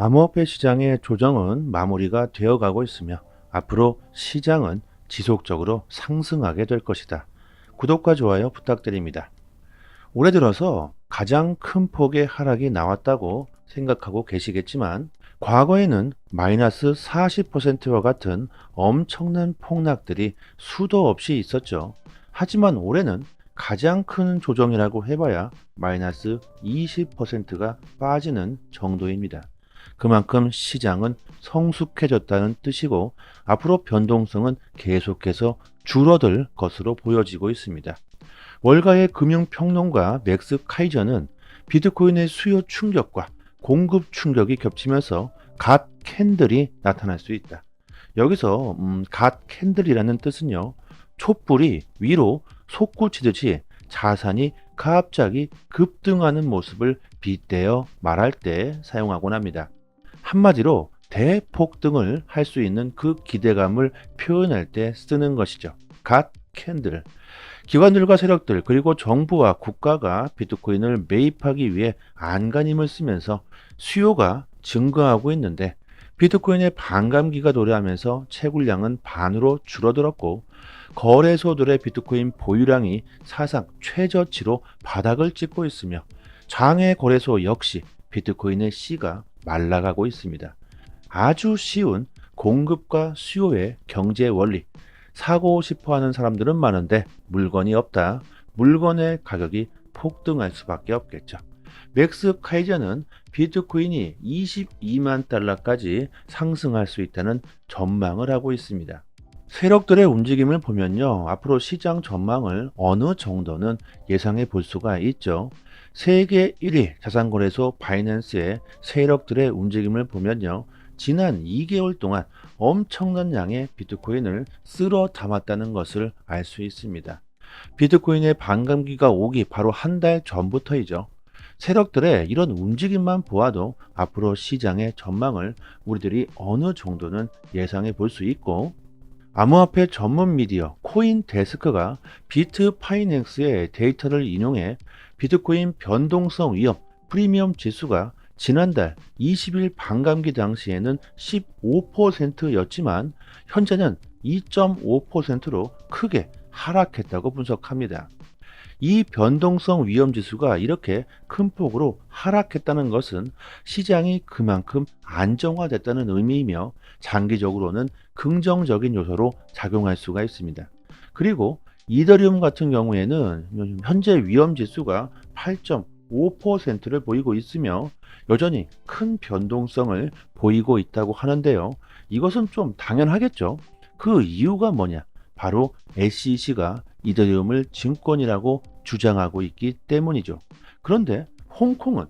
암호화폐 시장의 조정은 마무리가 되어가고 있으며 앞으로 시장은 지속적으로 상승하게 될 것이다. 구독과 좋아요 부탁드립니다. 올해 들어서 가장 큰 폭의 하락이 나왔다고 생각하고 계시겠지만 과거에는 마이너스 40%와 같은 엄청난 폭락들이 수도 없이 있었죠. 하지만 올해는 가장 큰 조정이라고 해봐야 마이너스 20%가 빠지는 정도입니다. 그만큼 시장은 성숙해졌다는 뜻이고 앞으로 변동성은 계속해서 줄어들 것으로 보여지고 있습니다. 월가의 금융평론가 맥스 카이저는 비트코인의 수요 충격과 공급 충격이 겹치면서 갓 캔들이 나타날 수 있다. 여기서 갓 캔들이라는 뜻은요, 촛불이 위로 솟구치듯이 자산이 갑자기 급등하는 모습을 빗대어 말할 때 사용하곤 합니다. 한마디로 대폭등을 할 수 있는 그 기대감을 표현할 때 쓰는 것이죠. 갓 캔들. 기관들과 세력들 그리고 정부와 국가가 비트코인을 매입하기 위해 안간힘을 쓰면서 수요가 증가하고 있는데 비트코인의 반감기가 도래하면서 채굴량은 반으로 줄어들었고 거래소들의 비트코인 보유량이 사상 최저치로 바닥을 찍고 있으며 장외 거래소 역시 비트코인의 씨가 말라가고 있습니다. 아주 쉬운 공급과 수요의 경제 원리. 사고 싶어 하는 사람들은 많은데 물건이 없다. 물건의 가격이 폭등할 수밖에 없겠죠. 맥스 카이저는 비트코인이 22만 달러까지 상승할 수 있다는 전망을 하고 있습니다. 세력들의 움직임을 보면요, 앞으로 시장 전망을 어느 정도는 예상해 볼 수가 있죠. 세계 1위 자산거래소 바이낸스의 세력들의 움직임을 보면요, 지난 2개월 동안 엄청난 양의 비트코인을 쓸어 담았다는 것을 알 수 있습니다. 비트코인의 반감기가 오기 바로 한 달 전부터이죠. 세력들의 이런 움직임만 보아도 앞으로 시장의 전망을 우리들이 어느 정도는 예상해 볼 수 있고, 암호화폐 전문 미디어 코인데스크가 비트파이넥스의 데이터를 인용해 비트코인 변동성 위험 프리미엄 지수가 지난달 20일 반감기 당시에는 15%였지만 현재는 2.5%로 크게 하락했다고 분석합니다. 이 변동성 위험 지수가 이렇게 큰 폭으로 하락했다는 것은 시장이 그만큼 안정화됐다는 의미이며 장기적으로는 긍정적인 요소로 작용할 수가 있습니다. 그리고 이더리움 같은 경우에는 현재 위험 지수가 8.5%를 보이고 있으며 여전히 큰 변동성을 보이고 있다고 하는데요. 이것은 좀 당연하겠죠. 그 이유가 뭐냐? 바로 SEC가 이더리움을 증권이라고 주장하고 있기 때문이죠. 그런데 홍콩은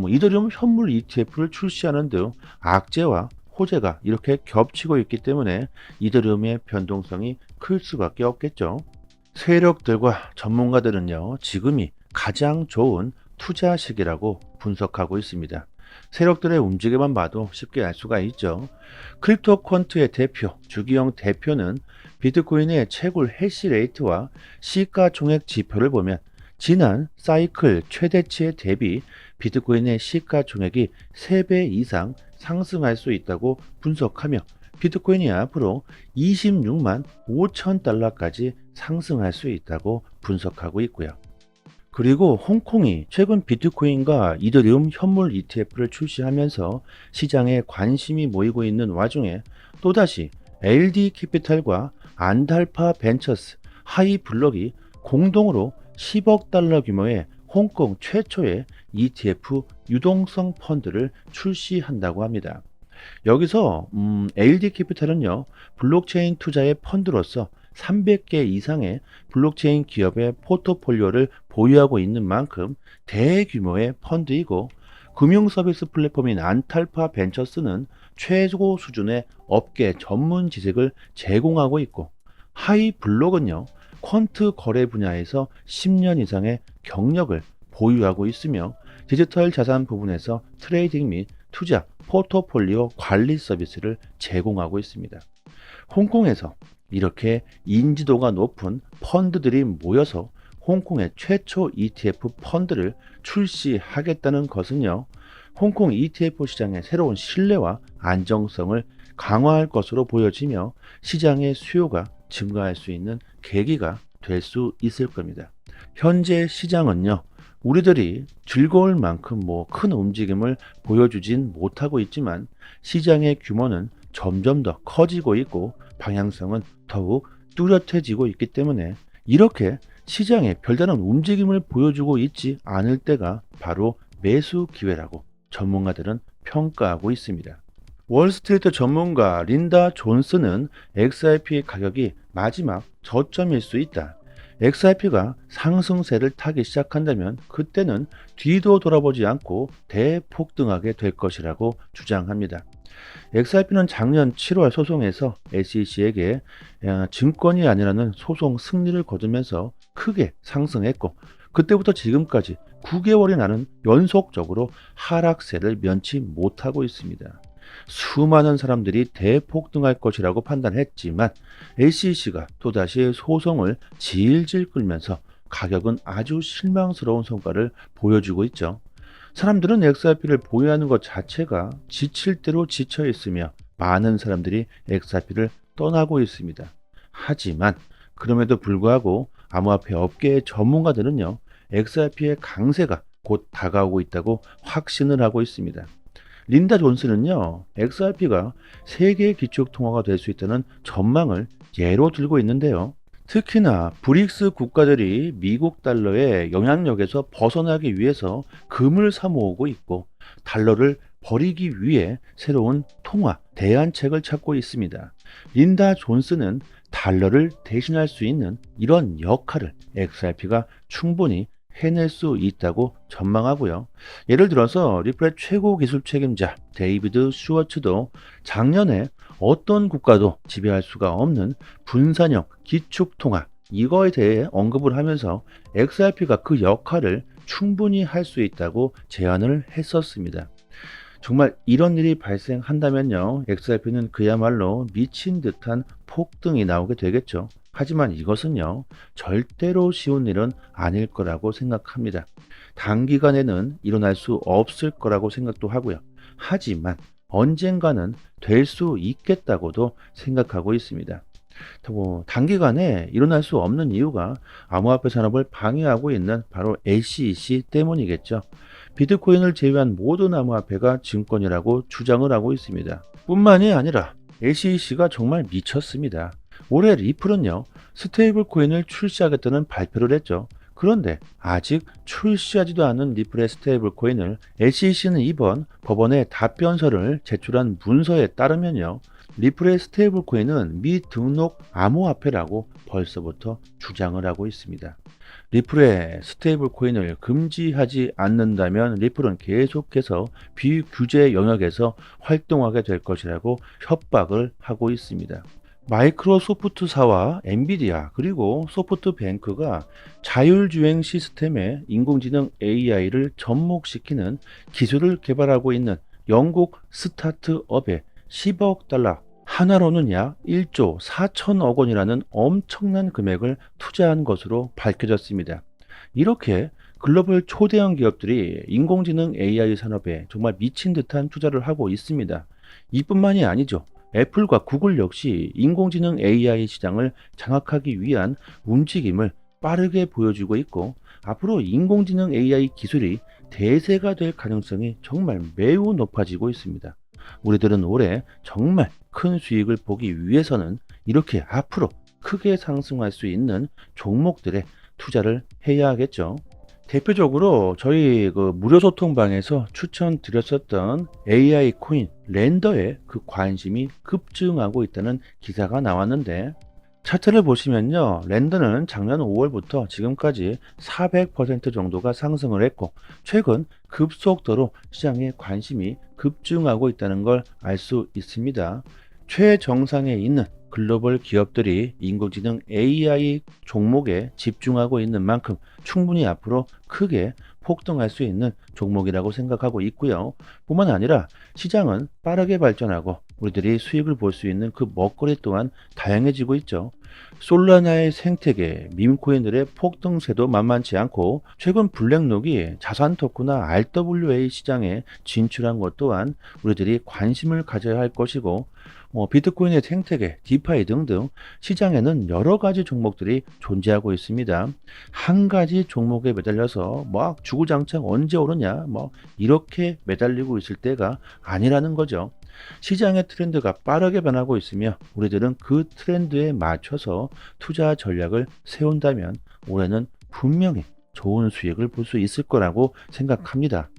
이더리움 현물 ETF를 출시하는 등 악재와 호재가 이렇게 겹치고 있기 때문에 이더리움의 변동성이 클 수밖에 없겠죠. 세력들과 전문가들은요, 지금이 가장 좋은 투자 시기라고 분석하고 있습니다. 세력들의 움직임만 봐도 쉽게 알 수가 있죠. 크립토 퀀트의 대표, 주기영 대표는 비트코인의 채굴 해시레이트와 시가총액 지표를 보면 지난 사이클 최대치에 대비 비트코인의 시가총액이 3배 이상 상승할 수 있다고 분석하며 비트코인이 앞으로 26만 5천 달러까지 상승할 수 있다고 분석하고 있고요. 그리고 홍콩이 최근 비트코인과 이더리움 현물 ETF를 출시하면서 시장에 관심이 모이고 있는 와중에 또다시 LD 캐피탈과 안달파 벤처스, 하이블럭이 공동으로 10억 달러 규모의 홍콩 최초의 ETF 유동성 펀드를 출시한다고 합니다. 여기서 LD 캐피탈은요, 블록체인 투자의 펀드로서 300개 이상의 블록체인 기업의 포트폴리오를 보유하고 있는 만큼 대규모의 펀드이고, 금융 서비스 플랫폼인 안탈파 벤처스는 최고 수준의 업계 전문 지식을 제공하고 있고, 하이블록은요, 퀀트 거래 분야에서 10년 이상의 경력을 보유하고 있으며 디지털 자산 부분에서 트레이딩 및 투자, 포트폴리오 관리 서비스를 제공하고 있습니다. 홍콩에서 이렇게 인지도가 높은 펀드들이 모여서 홍콩의 최초 ETF 펀드를 출시하겠다는 것은요, 홍콩 ETF 시장의 새로운 신뢰와 안정성을 강화할 것으로 보여지며 시장의 수요가 증가할 수 있는 계기가 될 수 있을 겁니다. 현재 시장은요, 우리들이 즐거울 만큼 큰 움직임을 보여주진 못하고 있지만 시장의 규모는 점점 더 커지고 있고 방향성은 더욱 뚜렷해지고 있기 때문에 이렇게 시장에 별다른 움직임을 보여주고 있지 않을 때가 바로 매수 기회라고 전문가들은 평가하고 있습니다. 월스트리트 전문가 린다 존슨은 XRP 가격이 마지막 저점일 수 있다. XRP가 상승세를 타기 시작한다면 그때는 뒤도 돌아보지 않고 대폭등하게 될 것이라고 주장합니다. XRP는 작년 7월 소송에서 SEC에게 증권이 아니라는 소송 승리를 거두면서 크게 상승했고 그때부터 지금까지 9개월이 나는 연속적으로 하락세를 면치 못하고 있습니다. 수많은 사람들이 대폭등할 것이라고 판단했지만 SEC가 또다시 소송을 질질 끌면서 가격은 아주 실망스러운 성과를 보여주고 있죠. 사람들은 XRP를 보유하는 것 자체가 지칠 대로 지쳐 있으며 많은 사람들이 XRP를 떠나고 있습니다. 하지만 그럼에도 불구하고 암호화폐 업계의 전문가들은요, XRP의 강세가 곧 다가오고 있다고 확신을 하고 있습니다. 린다 존슨은요, XRP가 세계 기축통화가 될 수 있다는 전망을 예로 들고 있는데요. 특히나 브릭스 국가들이 미국 달러의 영향력에서 벗어나기 위해서 금을 사모으고 있고 달러를 버리기 위해 새로운 통화 대안책을 찾고 있습니다. 린다 존슨은 달러를 대신할 수 있는 이런 역할을 XRP가 충분히 해낼 수 있다고 전망하고요. 예를 들어서 리플의 최고 기술 책임자 데이비드 슈워츠도 작년에 어떤 국가도 지배할 수가 없는 분산형 기축통화 이거에 대해 언급을 하면서 XRP가 그 역할을 충분히 할 수 있다고 제안을 했었습니다. 정말 이런 일이 발생한다면요, XRP는 그야말로 미친 듯한 폭등이 나오게 되겠죠. 하지만 이것은요, 절대로 쉬운 일은 아닐 거라고 생각합니다. 단기간에는 일어날 수 없을 거라고 생각도 하고요. 하지만 언젠가는 될 수 있겠다고도 생각하고 있습니다. 단기간에 일어날 수 없는 이유가 암호화폐 산업을 방해하고 있는 바로 SEC 때문이겠죠. 비트코인을 제외한 모든 암호화폐가 증권이라고 주장을 하고 있습니다. 뿐만이 아니라 SEC가 정말 미쳤습니다. 올해 리플은요, 스테이블 코인을 출시하겠다는 발표를 했죠. 그런데 아직 출시하지도 않은 리플의 스테이블 코인을 SEC는 이번 법원에 답변서를 제출한 문서에 따르면요, 리플의 스테이블 코인은 미등록 암호화폐라고 벌써부터 주장을 하고 있습니다. 리플의 스테이블 코인을 금지하지 않는다면 리플은 계속해서 비규제 영역에서 활동하게 될 것이라고 협박을 하고 있습니다. 마이크로소프트사와 엔비디아 그리고 소프트뱅크가 자율주행 시스템에 인공지능 AI를 접목시키는 기술을 개발하고 있는 영국 스타트업에 10억 달러, 하나로는 약 1조 4천억 원이라는 엄청난 금액을 투자한 것으로 밝혀졌습니다. 이렇게 글로벌 초대형 기업들이 인공지능 AI 산업에 정말 미친 듯한 투자를 하고 있습니다. 이뿐만이 아니죠. 애플과 구글 역시 인공지능 AI 시장을 장악하기 위한 움직임을 빠르게 보여주고 있고 앞으로 인공지능 AI 기술이 대세가 될 가능성이 정말 매우 높아지고 있습니다. 우리들은 올해 정말 큰 수익을 보기 위해서는 이렇게 앞으로 크게 상승할 수 있는 종목들에 투자를 해야 하겠죠. 대표적으로 저희 무료 소통방에서 추천드렸었던 AI 코인 랜더에 그 관심이 급증하고 있다는 기사가 나왔는데 차트를 보시면요, 랜더는 작년 5월부터 지금까지 400% 정도가 상승을 했고 최근 급속도로 시장에 관심이 급증하고 있다는 걸 알 수 있습니다. 최정상에 있는 글로벌 기업들이 인공지능 AI 종목에 집중하고 있는 만큼 충분히 앞으로 크게 폭등할 수 있는 종목이라고 생각하고 있고요. 뿐만 아니라 시장은 빠르게 발전하고 우리들이 수익을 볼 수 있는 그 먹거리 또한 다양해지고 있죠. 솔라나의 생태계, 밈코인들의 폭등세도 만만치 않고 최근 블랙록이 자산 토크나 RWA 시장에 진출한 것 또한 우리들이 관심을 가져야 할 것이고 비트코인의 생태계, 디파이 등등 시장에는 여러 가지 종목들이 존재하고 있습니다. 한 가지 종목에 매달려서 막 주구장창 언제 오르냐 이렇게 매달리고 있을 때가 아니라는 거죠. 시장의 트렌드가 빠르게 변하고 있으며 우리들은 그 트렌드에 맞춰서 투자 전략을 세운다면 올해는 분명히 좋은 수익을 볼 수 있을 거라고 생각합니다.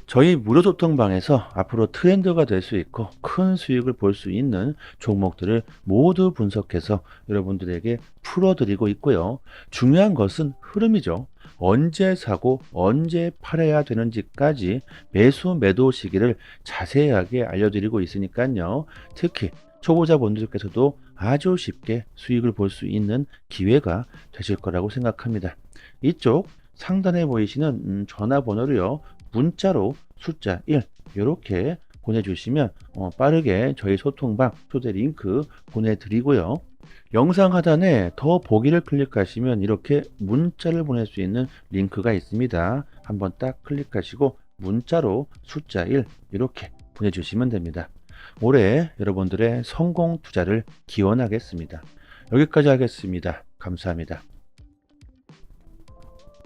저희 무료 소통방에서 앞으로 트렌드가 될 수 있고 큰 수익을 볼 수 있는 종목들을 모두 분석해서 여러분들에게 풀어드리고 있고요. 중요한 것은 흐름이죠. 언제 사고 언제 팔아야 되는지까지 매수 매도 시기를 자세하게 알려드리고 있으니까요. 특히 초보자분들께서도 아주 쉽게 수익을 볼 수 있는 기회가 되실 거라고 생각합니다. 이쪽 상단에 보이시는 전화번호로요. 문자로 숫자 1 이렇게 보내주시면 빠르게 저희 소통방 초대 링크 보내드리고요. 영상 하단에 더 보기를 클릭하시면 이렇게 문자를 보낼 수 있는 링크가 있습니다. 한번 딱 클릭하시고 문자로 숫자 1 이렇게 보내주시면 됩니다. 올해 여러분들의 성공 투자를 기원하겠습니다. 여기까지 하겠습니다. 감사합니다.